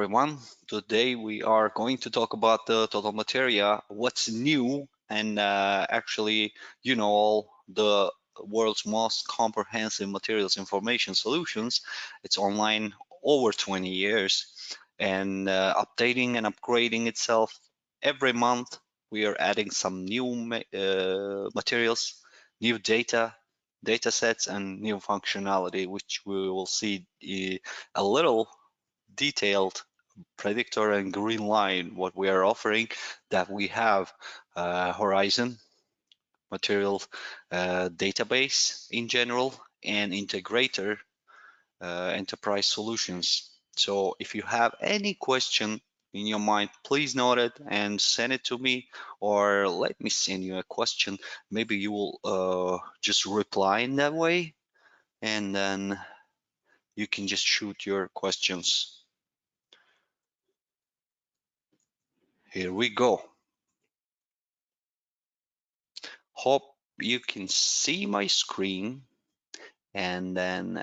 Everyone. Today we are going to talk about the total materia, what's new, and actually, all the world's most comprehensive materials information solutions. It's online over 20 years and updating and upgrading itself every month. We are adding some new materials, new data sets, and new functionality, which we will see a little detailed predictor and green line what we are offering, that we have Horizon material database in general and integrator enterprise solutions. So if you have any question in your mind, please note it and send it to me, or let me send you a question. Maybe you will just reply in that way, and then you can just shoot your questions. Here we go. Hope you can see my screen, and then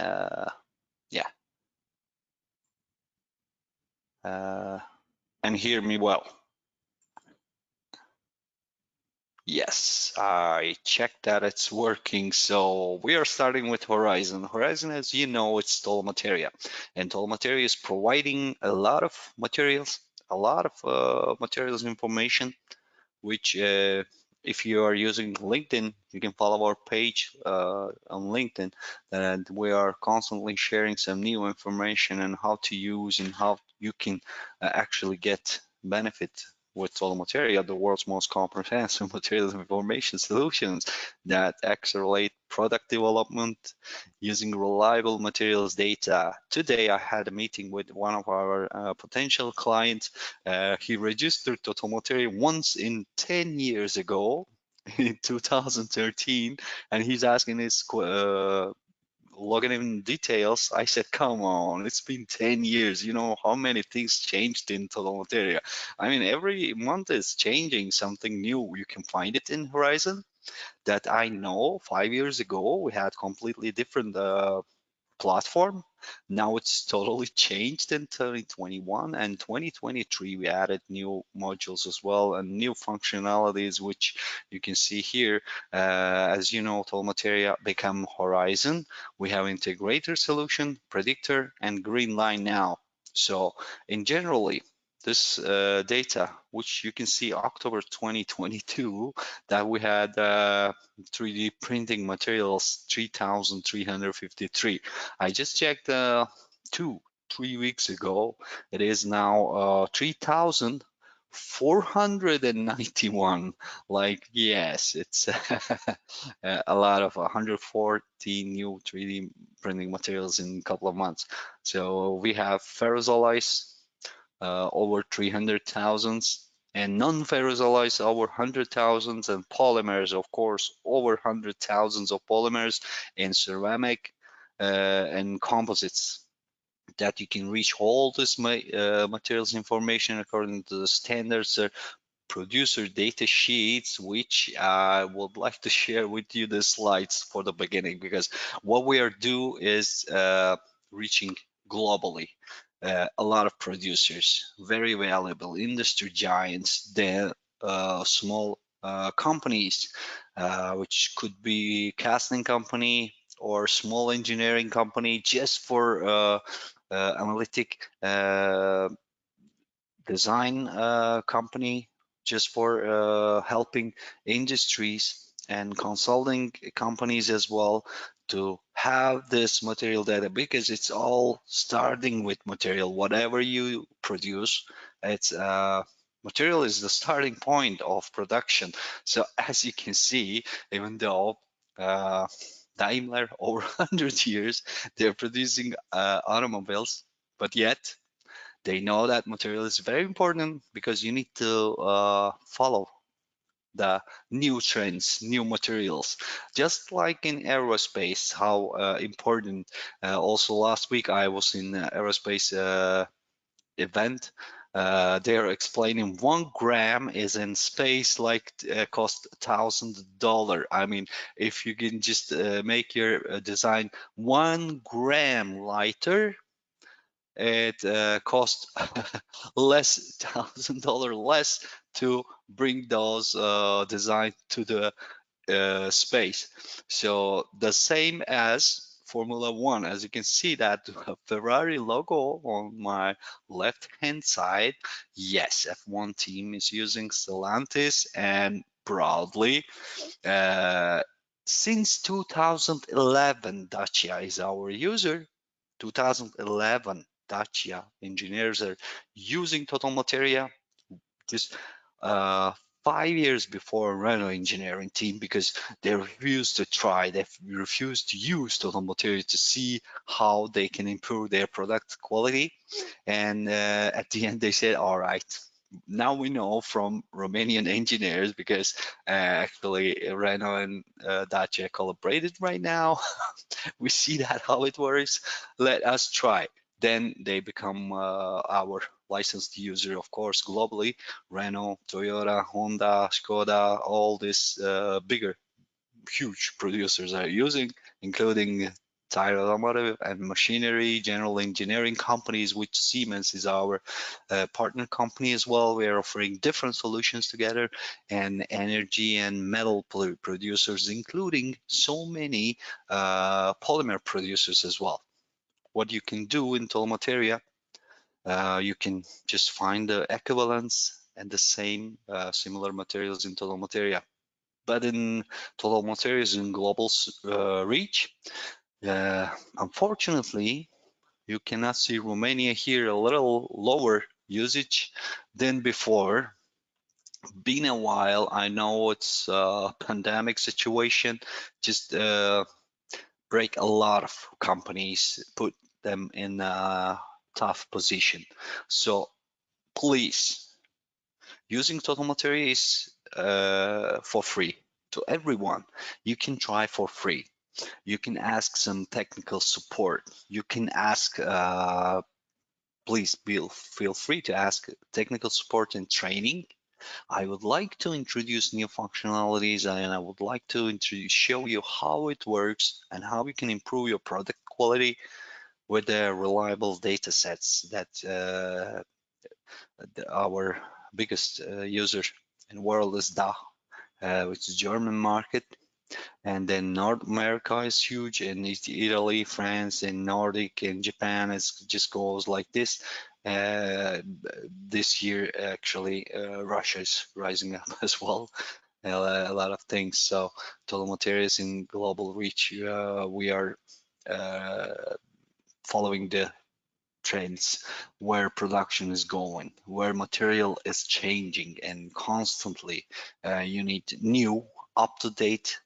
yeah, uh, and hear me well. Yes, I checked that it's working. So we are starting with Horizon. Horizon, as you know, it's Total Materia, and Total Materia is providing a lot of materials information, which if you are using LinkedIn, you can follow our page on LinkedIn, and we are constantly sharing some new information on how to use and how you can actually get benefit with Total Materia, the world's most comprehensive materials information solutions that accelerate product development using reliable materials data. Today, I had a meeting with one of our potential clients. He registered Total Materia once in 10 years ago, in 2013, and he's asking his logging in details. I said, come on, it's been 10 years. You know how many things changed in Total Materia. I mean, every month is changing something new. You can find it in Horizon. That I know 5 years ago, we had completely different platform. Now it's totally changed in 2021 and 2023. We added new modules as well and new functionalities, which you can see here. As you know, Total Materia become Horizon. We have integrator solution, predictor, and green line now. So in generally, this data, which you can see October 2022, that we had 3D printing materials 3,353. I just checked 3 weeks ago. It is now 3,491. Like, yes, it's a lot of 114 new 3D printing materials in a couple of months. So we have ferrous alloys over 300,000, and non-ferrous alloys over 100,000, and polymers, of course, over 100,000 of polymers, and ceramic and composites, that you can reach all this materials information according to the standards producer data sheets, which I would like to share with you the slides for the beginning, because what we are do is reaching globally a lot of producers, very valuable industry giants, then small companies, which could be casting company or small engineering company, just for analytic design company, just for helping industries and consulting companies as well to have this material data, because it's all starting with material. Whatever you produce, it's material is the starting point of production. So as you can see, even though Daimler over 100 years they're producing automobiles, but yet they know that material is very important, because you need to follow the new trends, new materials. Just like in aerospace, how important. Also, last week I was in aerospace event. They're explaining 1 gram is in space like cost $1,000. I mean, if you can just make your design 1 gram lighter, it cost less $1,000 less to bring those designs to the space. So the same as Formula One, as you can see that Ferrari logo on my left hand side. Yes, F1 team is using Stellantis and proudly. Uh, since 2011, Dacia is our user. 2011, Dacia engineers are using Total Materia just uh, 5 years before Renault engineering team because they refused to try, they refused to use total material to see how they can improve their product quality. And at the end, they said, all right. Now we know from Romanian engineers because actually Renault and Dacia collaborated right now. We see that how it works. Let us try. Then they become our licensed user, of course, globally. Renault, Toyota, Honda, Skoda, all these bigger, huge producers are using, including tire automotive and machinery, general engineering companies, which Siemens is our partner company as well. We are offering different solutions together, and energy and metal producers, including so many polymer producers as well. What you can do in Tolmateria, you can just find the equivalents and the same similar materials in Tolmateria. But in Total Materials in global reach, unfortunately, you cannot see Romania here a little lower usage than before. Been a while. I know it's a pandemic situation. Just break a lot of companies, put them in a tough position. So please, using Total Material is for free to everyone. You can try for free. You can ask some technical support. You can ask, please feel free to ask technical support and training. I would like to introduce new functionalities and I would like to show you how it works and how you can improve your product quality with the reliable data sets that our biggest user in the world is DA, which is German market. And then North America is huge, and Italy, France, and Nordic, and Japan. It just goes like this. This year, actually, Russia is rising up as well. A lot of things. So, Total Materials in global reach, we are following the trends, where production is going, where material is changing, and constantly you need new, up-to-date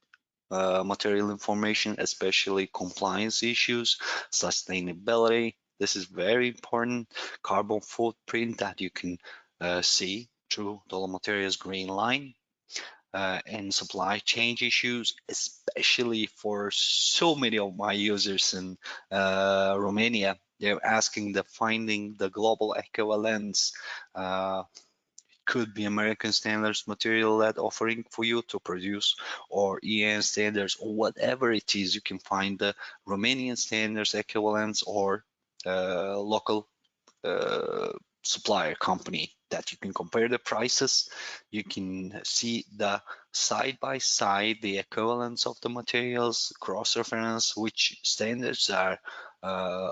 material information, especially compliance issues, sustainability. This is very important. Carbon footprint that you can see through Dollar Materials Green Line. And supply chain issues, especially for so many of my users in Romania. They're asking the finding the global equivalence. Could be American standards material that offering for you to produce, or EN standards, or whatever it is. You can find the Romanian standards equivalents or local uh, supplier company that you can compare the prices. You can see the side by side the equivalence of the materials, cross reference which standards are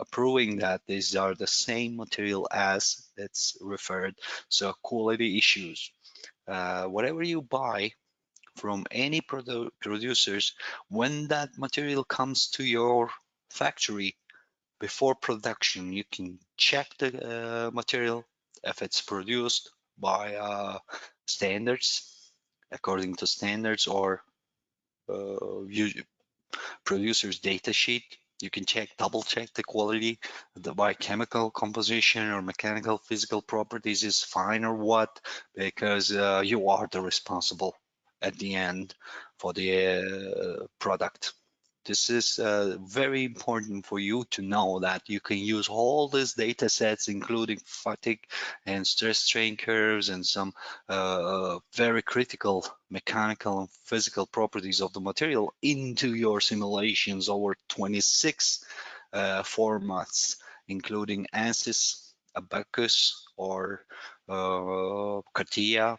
proving that these are the same material as it's referred. So quality issues, whatever you buy from any producers, when that material comes to your factory, before production, you can check the material if it's produced by standards, according to standards, or producer's data sheet. You can double check the quality, the biochemical composition or mechanical physical properties is fine or what, because you are the responsible at the end for the product. This is very important for you to know that you can use all these data sets, including fatigue and stress strain curves and some very critical mechanical and physical properties of the material into your simulations over 26 formats. including ANSYS, Abacus, or CATIA,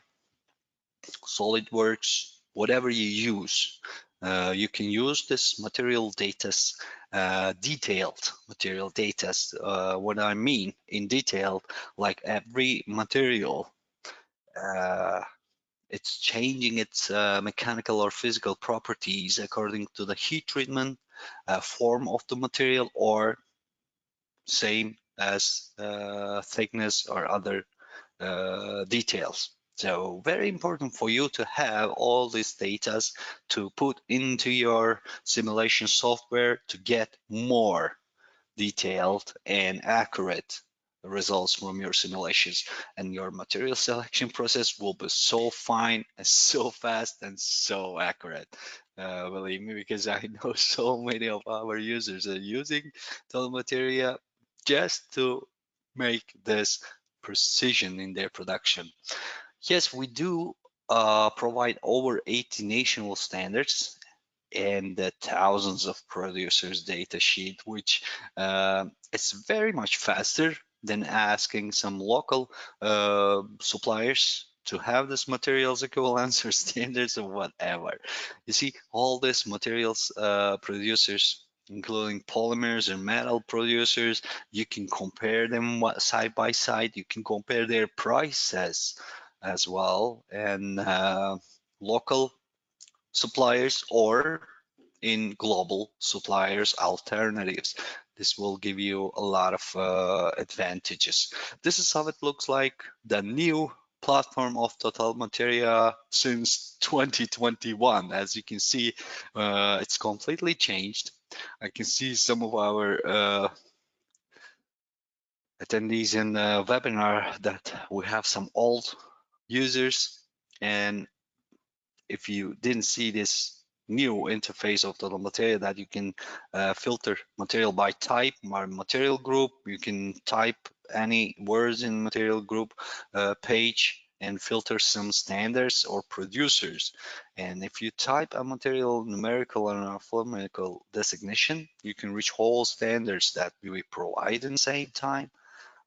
SolidWorks, whatever you use. You can use this material data, detailed material data. What I mean in detail, like every material, uh, it's changing its mechanical or physical properties according to the heat treatment, form of the material, or same as thickness or other details. So very important for you to have all these data to put into your simulation software to get more detailed and accurate results from your simulations, and your material selection process will be so fine and so fast and so accurate. Believe me, because I know so many of our users are using Materia just to make this precision in their production. Yes, we do provide over 80 national standards and the thousands of producers data sheet, which it's very much faster than asking some local suppliers to have this materials equivalence or standards or whatever. You see, all these materials producers, including polymers and metal producers, you can compare them side by side. You can compare their prices as well, and local suppliers or in global suppliers alternatives. This will give you a lot of advantages. This is how it looks like, the new platform of Total Materia since 2021. As you can see, it's completely changed. I can see some of our attendees in the webinar that we have some old users, and if you didn't see this new interface of the material, that you can filter material by type or material group. You can type any words in material group page and filter some standards or producers. And if you type a material numerical and alphabetical designation, you can reach all standards that we provide in the same time.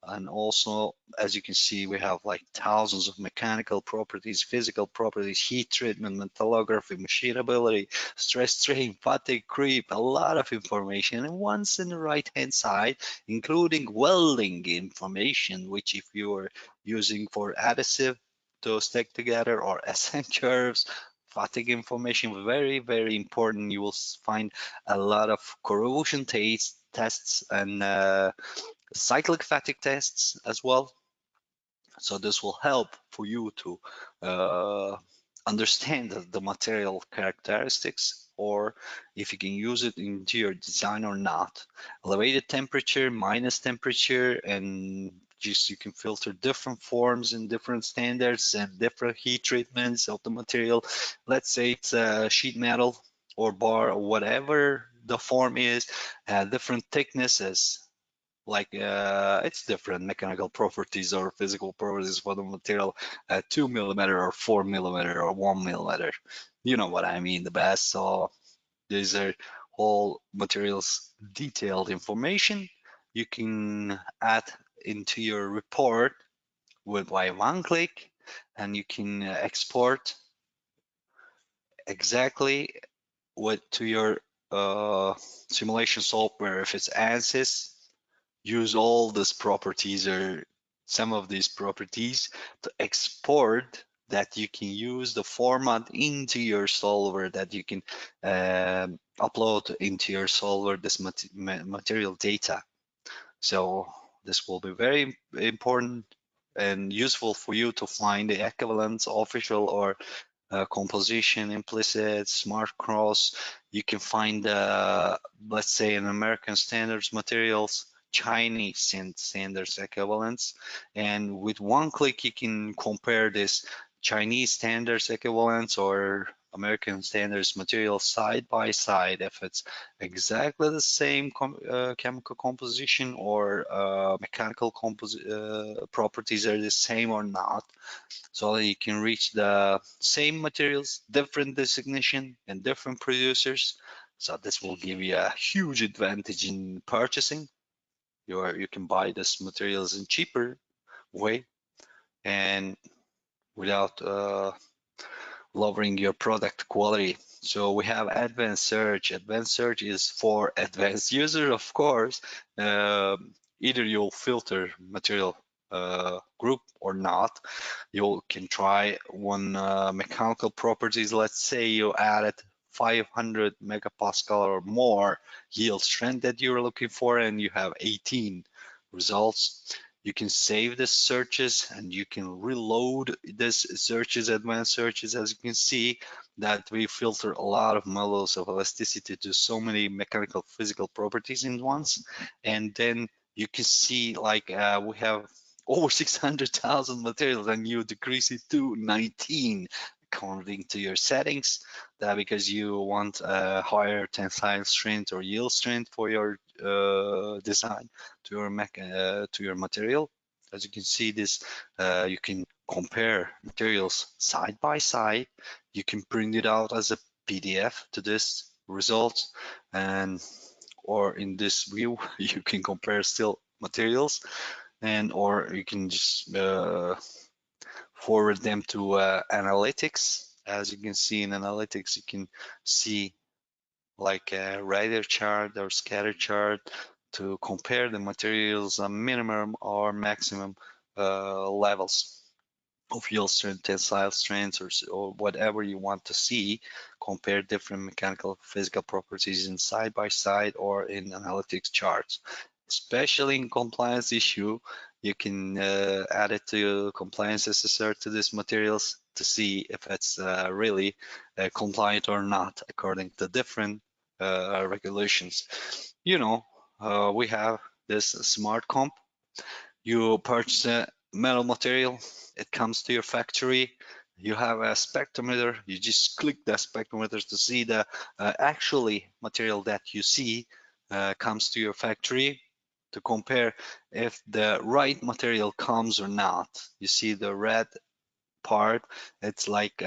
And also, as you can see, we have like thousands of mechanical properties, physical properties, heat treatment, metallography, machinability, stress strain, fatigue, creep, a lot of information. And once in the right hand side, including welding information, which if you are using for additive to stick together, or SN curves, fatigue information, very, very important. You will find a lot of corrosion tests and cyclic fatigue tests as well. So this will help for you to understand the material characteristics, or if you can use it into your design or not. Elevated temperature, minus temperature, and just you can filter different forms and different standards and different heat treatments of the material. Let's say it's a sheet metal or bar or whatever the form is, different thicknesses, like it's different mechanical properties or physical properties for the material, 2 mm or 4 mm or 1 mm. You know what I mean the best. So these are all materials detailed information you can add into your report with by one click, and you can export exactly what to your simulation software. If it's ANSYS, use all these properties or some of these properties to export, that you can use the format into your solver, that you can upload into your solver this material data. So this will be very important and useful for you to find the equivalence, official or composition, implicit, smart cross. You can find, let's say, in American standards materials, Chinese standards equivalents, and with one click you can compare this Chinese standards equivalents or American standards material side by side, if it's exactly the same chemical composition, or mechanical properties are the same or not, so that you can reach the same materials, different designation, and different producers. So this will give you a huge advantage in purchasing. You can buy this materials in cheaper way and without lowering your product quality. So we have advanced search. Advanced search is for advanced user, of course. Either you'll filter material group or not. You can try one mechanical properties. Let's say you added 500 megapascal or more yield strength that you're looking for, and you have 18 results. You can save the searches and you can reload this searches, advanced searches. As you can see that we filter a lot of models of elasticity to so many mechanical physical properties in once. And then you can see like we have over 600,000 materials and you decrease it to 19 according to your settings, that because you want a higher tensile strength or yield strength for your design to your material. As you can see this, you can compare materials side by side. You can print it out as a PDF to this results, and or in this view you can compare still materials, and or you can just forward them to analytics. As you can see in analytics, you can see like a radar chart or scatter chart to compare the materials minimum or maximum levels of yield strength, tensile strengths, or whatever you want to see. Compare different mechanical physical properties in side by side or in analytics charts. Especially in compliance issue, you can add it to compliance SSR to these materials to see if it's really compliant or not according to different regulations. You know, we have this smart comp. You purchase a metal material, it comes to your factory, you have a spectrometer, you just click the spectrometer to see the actually material that you see comes to your factory, to compare if the right material comes or not. You see the red part, it's like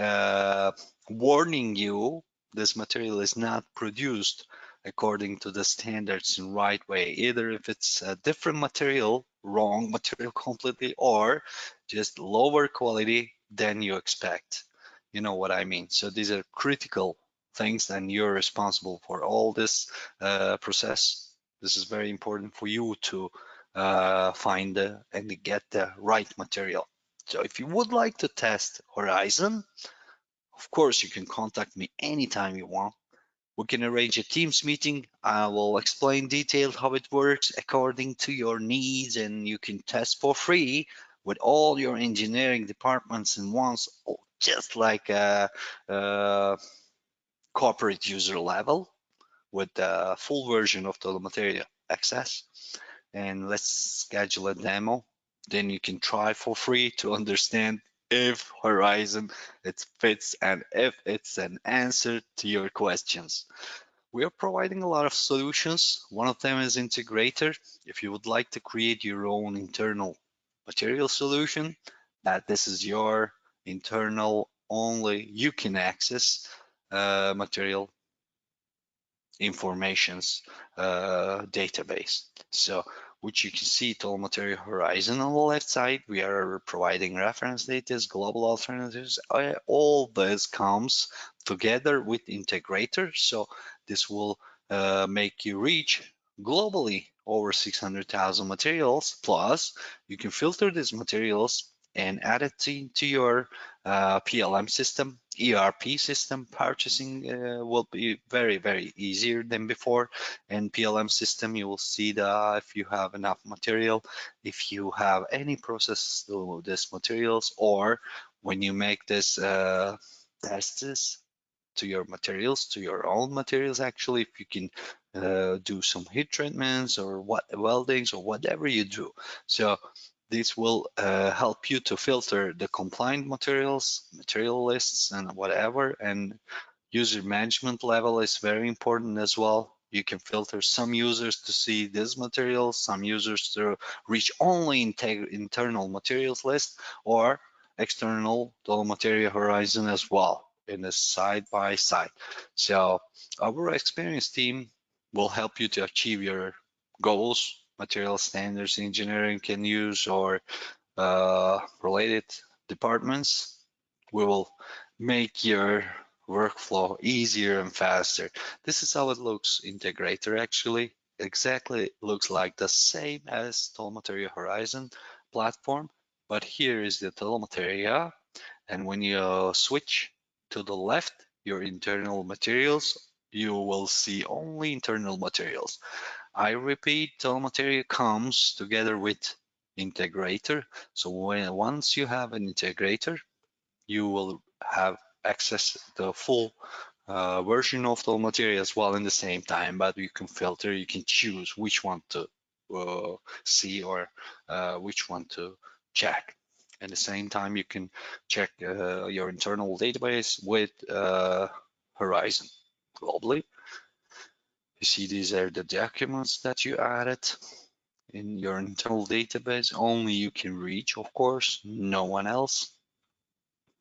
warning you this material is not produced according to the standards in right way, either if it's a different material, wrong material completely, or just lower quality than you expect. You know what I mean? So these are critical things and you're responsible for all this process. This is very important for you to find and get the right material. So if you would like to test Horizon, of course, you can contact me anytime you want. We can arrange a Teams meeting. I will explain detailed how it works according to your needs, and you can test for free with all your engineering departments in once, just like a corporate user level with the full version of the Materia Access. And let's schedule a demo. Then you can try for free to understand if Horizon it fits and if it's an answer to your questions. We are providing a lot of solutions. One of them is integrator. If you would like to create your own internal material solution, that this is your internal only you can access material informations database. So which you can see Total Material Horizon on the left side. We are providing reference data, global alternatives. All this comes together with integrator. So this will make you reach globally over 600,000 materials. Plus, you can filter these materials and add it to your PLM system, ERP system. Purchasing will be very, very easier than before. And PLM system, you will see that if you have enough material, if you have any process to this materials, or when you make this tests to your materials, to your own materials, actually, if you can do some heat treatments or what weldings or whatever you do. So this will help you to filter the compliant materials, material lists, and whatever. And user management level is very important as well. You can filter some users to see this material, some users to reach only internal materials list, or external total material horizon as well in a side by side. So our experienced team will help you to achieve your goals material standards engineering can use, or related departments. We will make your workflow easier and faster. This is how it looks, integrator actually. Exactly looks like the same as Materia Horizon platform, but here is the Materia, and when you switch to the left, your internal materials, you will see only internal materials. I repeat, Materia comes together with integrator. So once you have an integrator, you will have access the full version of the material as well in the same time. But you can filter, you can choose which one to see, or which one to check. At the same time, you can check your internal database with Horizon globally. You see, these are the documents that you added in your internal database. Only you can reach, of course, no one else.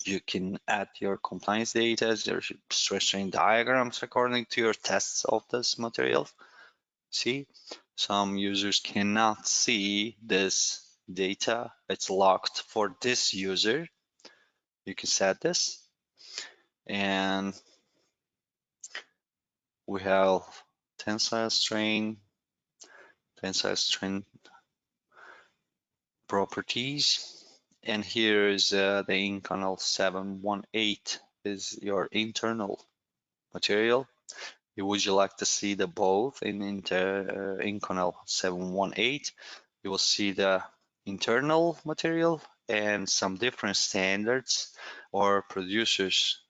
You can add your compliance data, your stress strain diagrams according to your tests of this material. See, some users cannot see this data. It's locked for this user. You can set this, and we have tensile strain properties. And here is the Inconel 718 is your internal material. Would you like to see the both in Inconel 718? You will see the internal material and some different standards or producers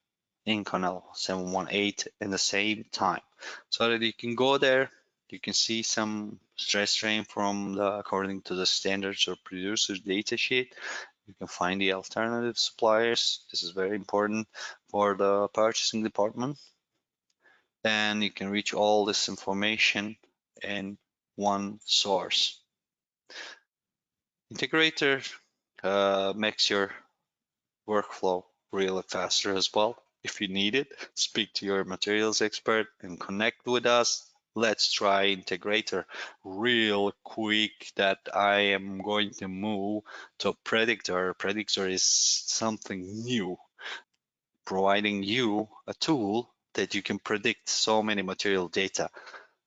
in Inconel 718 in the same time, so that you can go there. You can see some stress strain from according to the standards or producers data sheet. You can find the alternative suppliers. This is very important for the purchasing department. And you can reach all this information in one source. Integrator makes your workflow really faster as well. If you need it, speak to your materials expert and connect with us. Let's try integrator real quick. That I am going to move to predictor. Predictor is something new, providing you a tool that you can predict so many material data.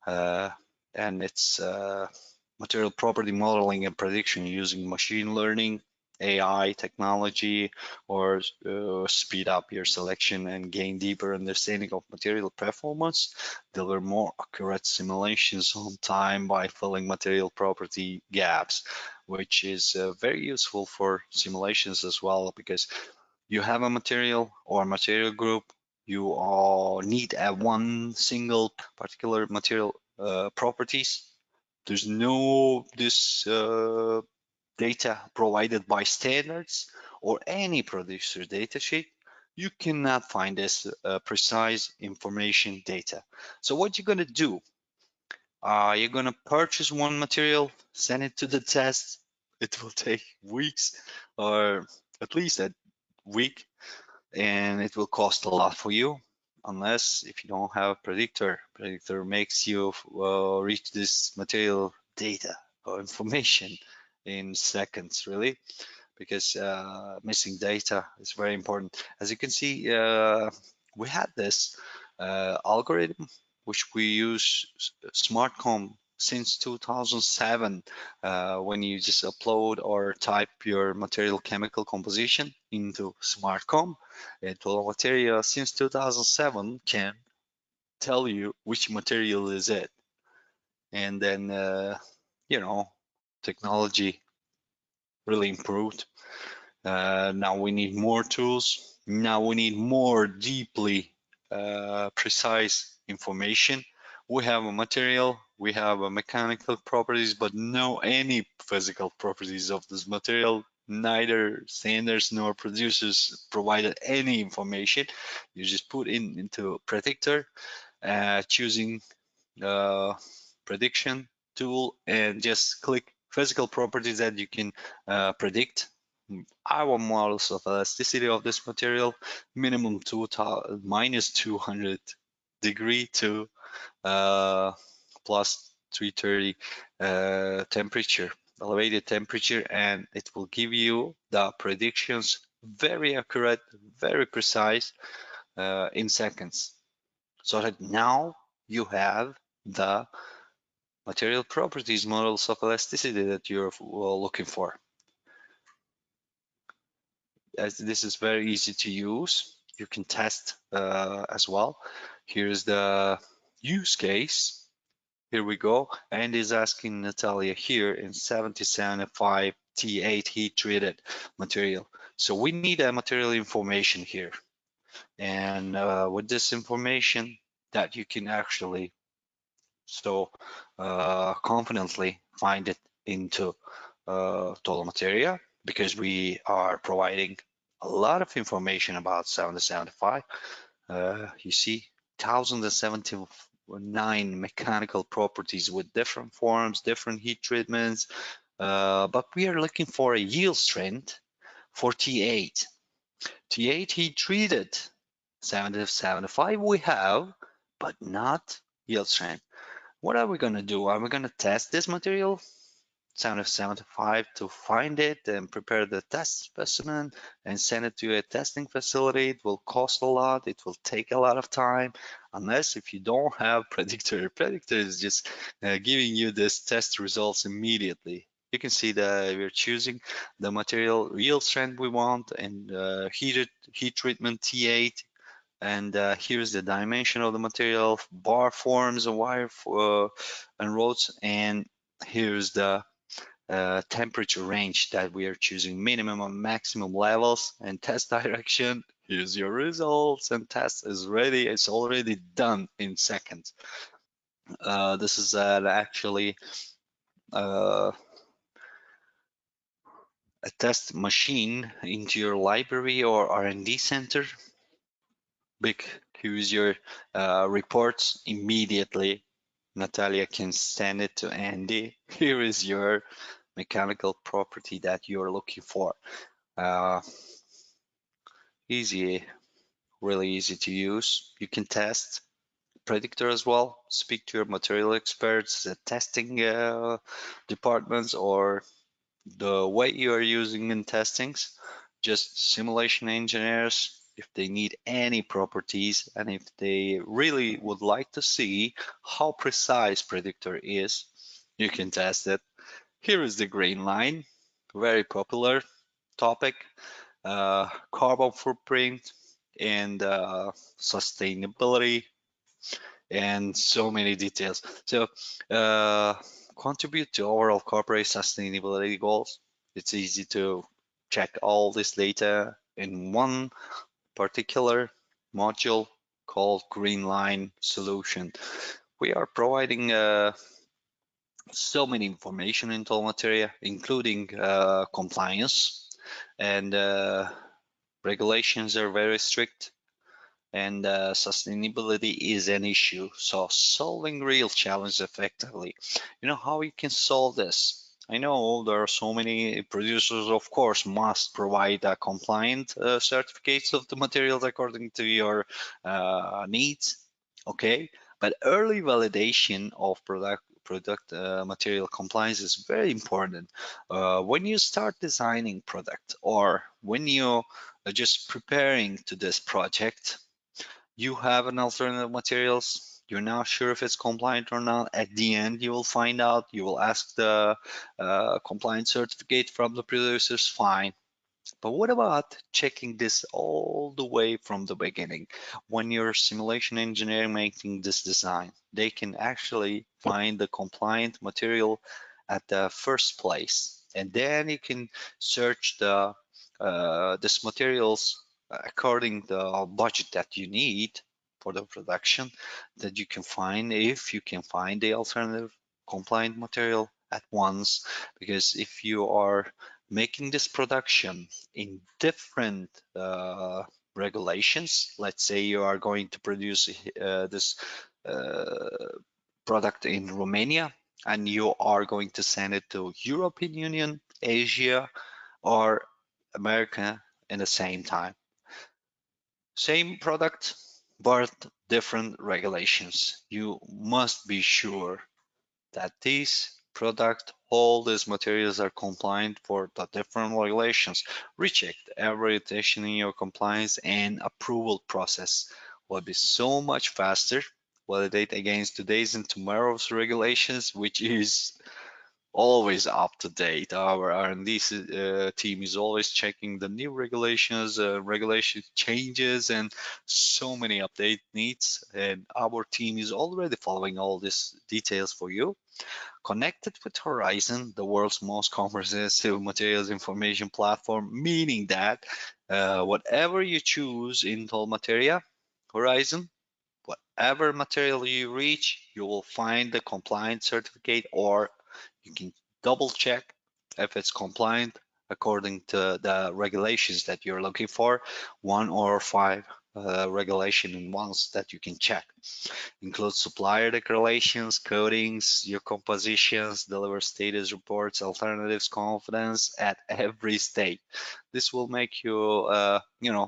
And it's material property modeling and prediction using machine learning, AI technology, or speed up your selection and gain deeper understanding of material performance. Deliver more accurate simulations on time by filling material property gaps, which is very useful for simulations as well, because you have a material or material group, you all need a one single particular material properties. There's no this data provided by standards or any producer data sheet. You cannot find this precise information data. So what you're gonna do, you're gonna purchase one material, send it to the test. It will take weeks, or at least a week, and it will cost a lot for you, unless if you don't have a predictor. Predictor makes you reach this material data or information in seconds, really, because missing data is very important. As you can see, we had this algorithm which we use SmartCom since 2007. When you just upload or type your material chemical composition into SmartCom, Materia since 2007 can tell you which material is it. And then, you know, technology really improved. Now we need more tools. Now we need more deeply precise information. We have a material, we have a mechanical properties, but no any physical properties of this material. Neither standards nor producers provided any information. You just put into predictor, choosing prediction tool, and just click physical properties that you can predict. Our models of elasticity of this material, minimum minus 200 degree to plus 330 temperature, elevated temperature, and it will give you the predictions very accurate, very precise in seconds. So that now you have the material properties models of elasticity that you're looking for. As this is very easy to use, you can test as well. Here's the use case. Here we go, and is asking Natalia here in 7075 T8 heat treated material. So we need a material information here, and with this information that you can actually so confidently find it into total materia, because we are providing a lot of information about 7075. You see 1079 mechanical properties with different forms, different heat treatments, but we are looking for a yield strength for T8. T8 heat treated 7075 we have, but not yield strength. What are we going to do? Are we going to test this material 775 to find it and prepare the test specimen and send it to a testing facility? It will cost a lot. It will take a lot of time, unless if you don't have predictor. Predictor is just giving you this test results immediately. You can see that we're choosing the material yield strength we want and heat treatment T8. And here's the dimension of the material, bar forms, wire and rods, and here's the temperature range that we are choosing, minimum and maximum levels, and test direction. Here's your results, and test is ready. It's already done in seconds. This is actually uh, a test machine into your library or R&D center. Big, here's your reports immediately. Natalia can send it to Andy. Here is your mechanical property that you're looking for. Uh, Easy, really easy to use. You can test predictor as well. Speak to your material experts, the testing departments, or the way you are using in testings. Just simulation engineers, if they need any properties and if they really would like to see how precise predictor is, you can test it. Here is the green line, very popular topic, carbon footprint and sustainability and so many details. So contribute to overall corporate sustainability goals. It's easy to check all this data in one particular module called Green Line Solution. We are providing so many information in total materia, including compliance, and regulations are very strict, and sustainability is an issue. So solving real challenges effectively. You know how you can solve this? I know there are so many producers, of course, must provide compliant certificates of the materials according to your needs. Okay, but early validation of product material compliance is very important. When you start designing product, or when you are just preparing to this project, you have an alternative materials, you're not sure if it's compliant or not. At the end, you will find out. You will ask the compliance certificate from the producers, fine. But what about checking this all the way from the beginning? When your simulation engineer making this design, they can actually find the compliant material at the first place, and then you can search the this materials according the budget that you need for the production, that you can find, if you can find the alternative compliant material at once. Because if you are making this production in different regulations, let's say you are going to produce this uh, product in Romania, and you are going to send it to European Union, Asia, or America in the same time. Same product, but different regulations. You must be sure that these product, all these materials are compliant for the different regulations. Recheck every iteration in your compliance and approval process will be so much faster. Validate against today's and tomorrow's regulations, which is always up to date. Our R&D team is always checking the new regulations, regulation changes, and so many update needs. And our team is already following all these details for you. Connected with Horizon, the world's most comprehensive materials information platform, meaning that whatever you choose in Toll Materia, Horizon, whatever material you reach, you will find the compliance certificate, or you can double check if it's compliant according to the regulations that you're looking for, one or five regulation in ones that you can check. Include supplier declarations, codings, your compositions, deliver status reports, alternatives, confidence at every stage. This will make you,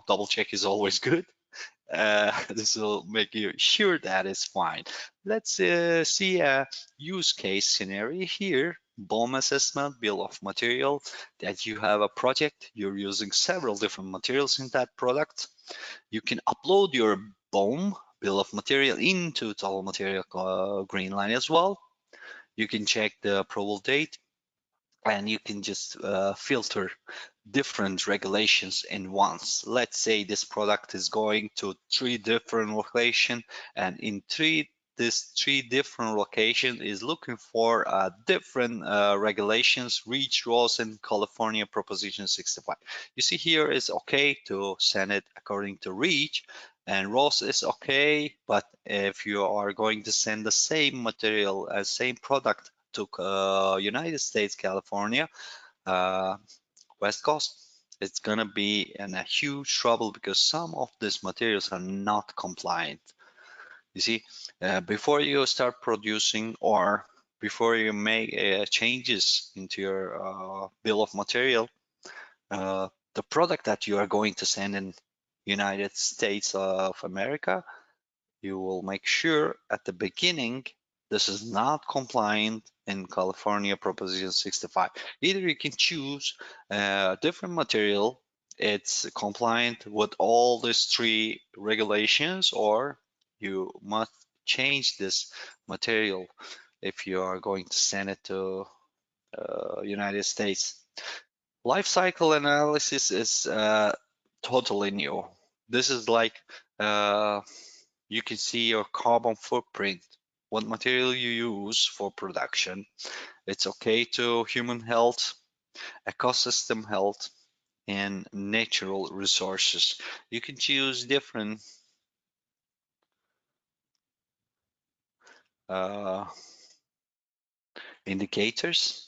double check is always good. This will make you sure that is fine. Let's see a use case scenario here. BOM assessment, bill of material, that you have a project, you're using several different materials in that product. You can upload your BOM, bill of material, into Total Material Green Line as well. You can check the approval date, and you can just filter different regulations in once. Let's say this product is going to three different locations, and in this three different location is looking for different regulations, REACH, ROS, and California Proposition 65. You see here is okay to send it according to REACH, and ROS is okay, but if you are going to send the same material as same product to United States, California, uh, West Coast, it's gonna be in a huge trouble because some of these materials are not compliant. You see, before you start producing or before you make changes into your bill of material, the product that you are going to send in United States of America, you will make sure at the beginning this is not compliant in California Proposition 65. Either you can choose a different material, it's compliant with all these three regulations, or you must change this material if you are going to send it to United States. Life cycle analysis is totally new. This is like uh, you can see your carbon footprint, what material you use for production. It's okay to human health, ecosystem health, and natural resources. You can choose different uh, indicators,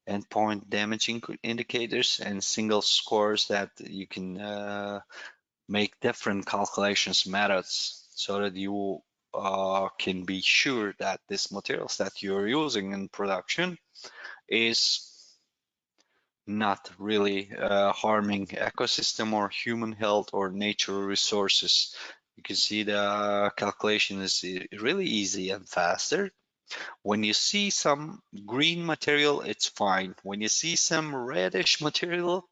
endpoint damaging indicators, and single scores that you can make different calculations methods so that you can be sure that these materials that you're using in production is not really harming ecosystem or human health or natural resources. You can see the calculation is really easy and faster. When you see some green material, it's fine. When you see some reddish material,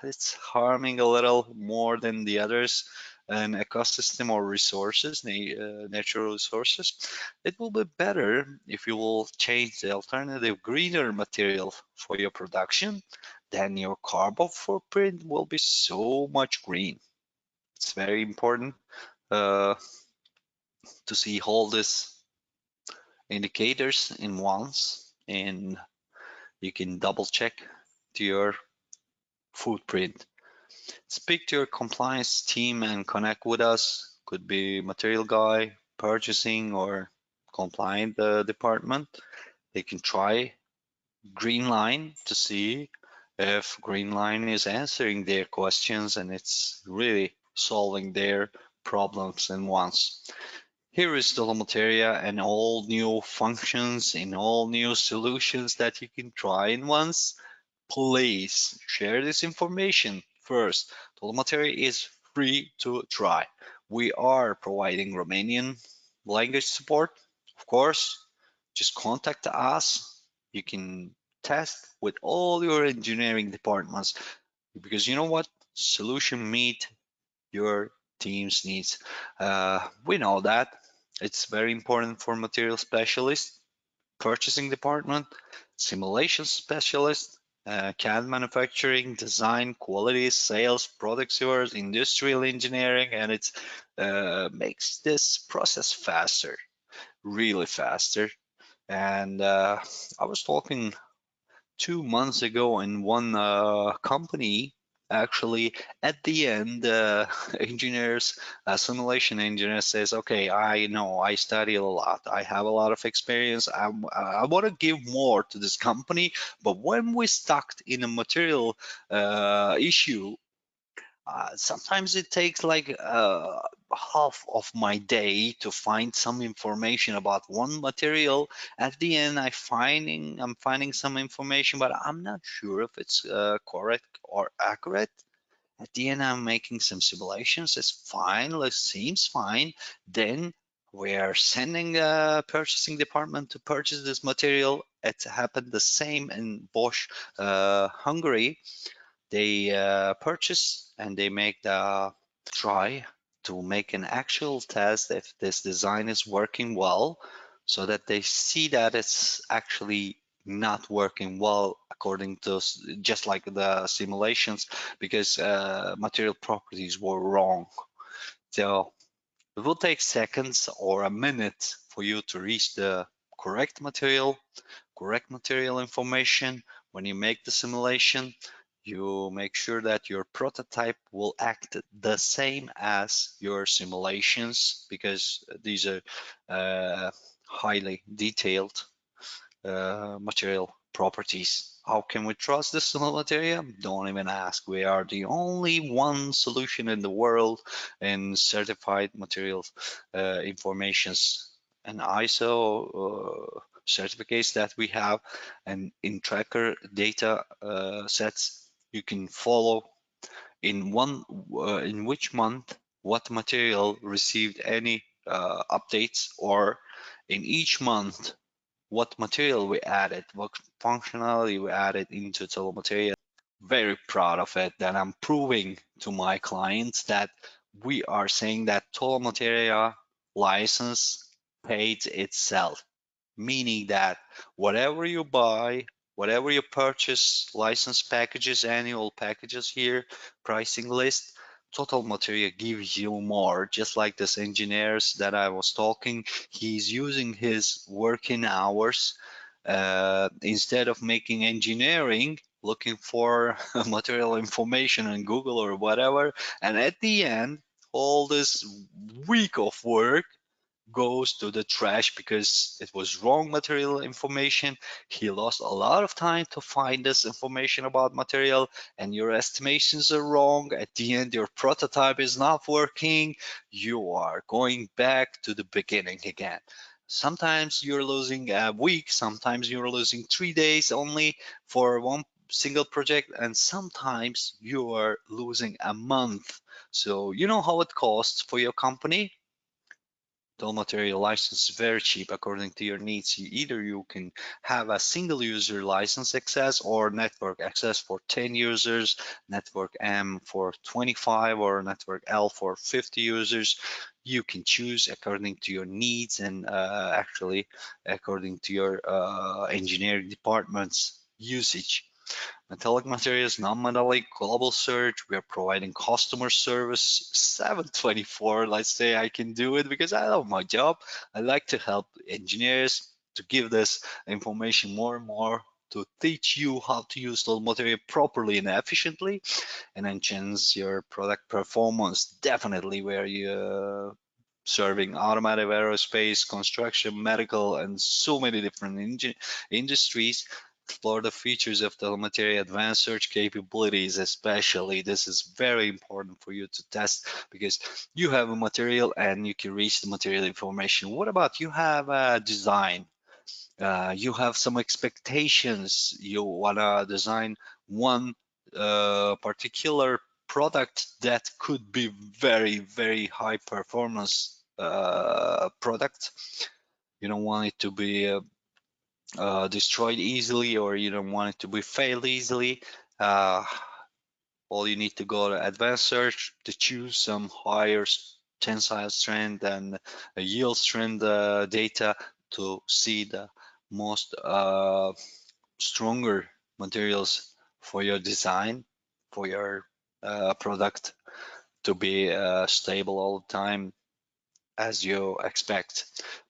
it's harming a little more than the others, an ecosystem or resources, natural resources. It will be better if you will change the alternative greener material for your production, then your carbon footprint will be so much green. It's very important uh, to see all these indicators in once, and you can double check to your footprint. Speak to your compliance team and connect with us. Could be material guy, purchasing, or compliant department. They can try Greenline to see if Greenline is answering their questions and it's really solving their problems in once. Here is the Materia and all new functions and all new solutions that you can try in once. Please share this information first. Materia is free to try. We are providing Romanian language support, of course. just contact us. You can test with all your engineering departments because you know what? Solution meet your team's needs. We know that it's very important for material specialists, purchasing department, simulation specialist, CAD manufacturing, design, quality, sales, product stewards, industrial engineering, and it makes this process faster, really faster. And I was talking 2 months ago in one company. Actually, at the end, engineers, simulation engineer says, "Okay, I know I study a lot. I have a lot of experience. I want to give more to this company, but when we stuck in a material issue, sometimes it takes like half of my day to find some information about one material. At the end, I'm finding some information, but I'm not sure if it's correct or accurate. At the end, I'm making some simulations. It's fine. It seems fine. Then we are sending a purchasing department to purchase this material. It happened the same in Bosch, Hungary. They purchase and they make the try to make an actual test if this design is working well, so that they see that it's actually not working well according to just like the simulations, because material properties were wrong. So it will take seconds or a minute for you to reach the correct material, correct material information. When you make the simulation, you make sure that your prototype will act the same as your simulations, because these are highly detailed material properties. How can we trust this material? Don't even ask. We are the only one solution in the world in certified materials informations and ISO certificates that we have, and in tracker data sets. You can follow in which month what material received any updates, or in each month what material we added, what functionality we added into Telemetria. Very proud of it, that I'm proving to my clients that we are saying that Telemetria license paid itself, meaning that whatever you buy, whatever you purchase, license packages, annual packages here, pricing list, Total Material gives you more. Just like this engineers that I was talking, he's using his working hours instead of making engineering, looking for material information on Google or whatever, and at the end, all this week of work goes to the trash because it was wrong material information. He lost a lot of time to find this information about material, and your estimations are wrong. At the end, your prototype is not working. You are going back to the beginning again. Sometimes you're losing a week, sometimes you're losing 3 days only for one single project, and sometimes you are losing a month. So you know how it costs for your company. Tool material license is very cheap according to your needs. Either you can have a single user license access or network access for 10 users, network M for 25, or network L for 50 users. You can choose according to your needs and actually according to your engineering department's usage. Metallic Materials, non-metallic, global search. We are providing customer service 7/24. Let's say I can do it because I love my job. I like to help engineers to give this information more and more, to teach you how to use the material properly and efficiently, and enhance your product performance. Definitely where you serving automotive, aerospace, construction, medical, and so many different industries. Explore the features of the material advanced search capabilities, especially. This is very important for you to test because you have a material and you can reach the material information. What about you have a design? You have some expectations. You want to design one particular product that could be very, very high performance product. You don't want it to be destroyed easily, or you don't want it to be failed easily, uh, all you need to go to advanced search to choose some higher tensile strength and yield strength data to see the most stronger materials for your design, for your product to be stable all the time as you expect.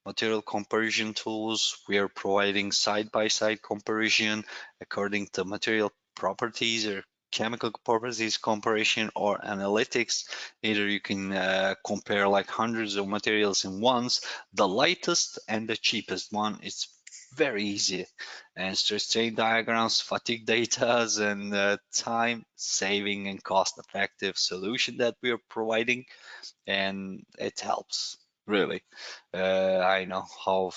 Material comparison tools, we are providing side-by-side comparison according to material properties or chemical properties comparison or analytics. Either you can compare like hundreds of materials in once, the lightest and the cheapest one. It's very easy. And stress strain diagrams, fatigue data, and time saving and cost effective solution that we are providing, and it helps really. I know how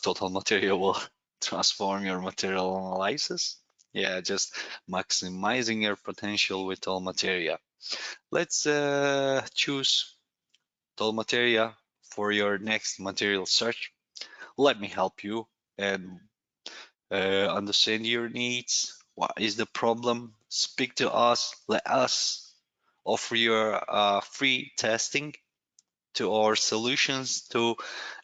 total material will transform your material analysis. Yeah, just maximizing your potential with all materia. Let's choose total materia for your next material search. Let me help you and understand your needs. What is the problem? Speak to us. Let us offer your free testing to our solutions to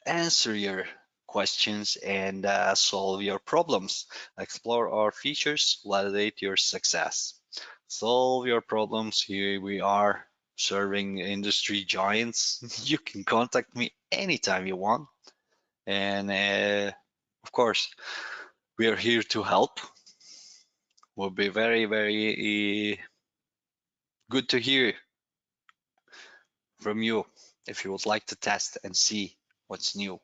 answer your questions and solve your problems. Explore our features, validate your success. Solve your problems. Here we are serving industry giants. You can contact me anytime you want. And of course, we are here to help. Will be very, very good to hear from you if you would like to test and see what's new.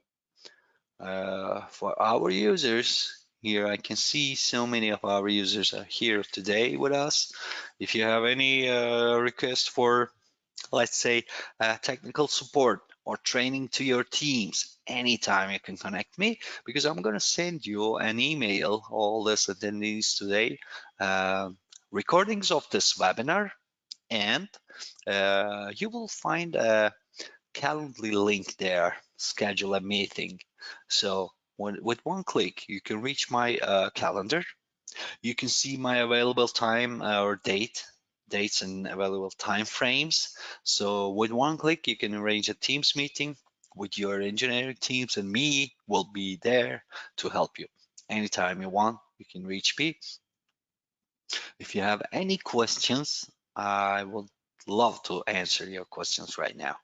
For our users, here I can see so many of our users are here today with us. If you have any request for, let's say, technical support or training to your teams, anytime you can connect me, because I'm going to send you an email, all this attendees today, uh, recordings of this webinar, and you will find a Calendly link there, schedule a meeting. So with one click, you can reach my calendar. You can see my available time or dates and available time frames. So with one click, you can arrange a Teams meeting with your engineering teams, and me will be there to help you. Anytime you want, you can reach me. If you have any questions, I would love to answer your questions right now.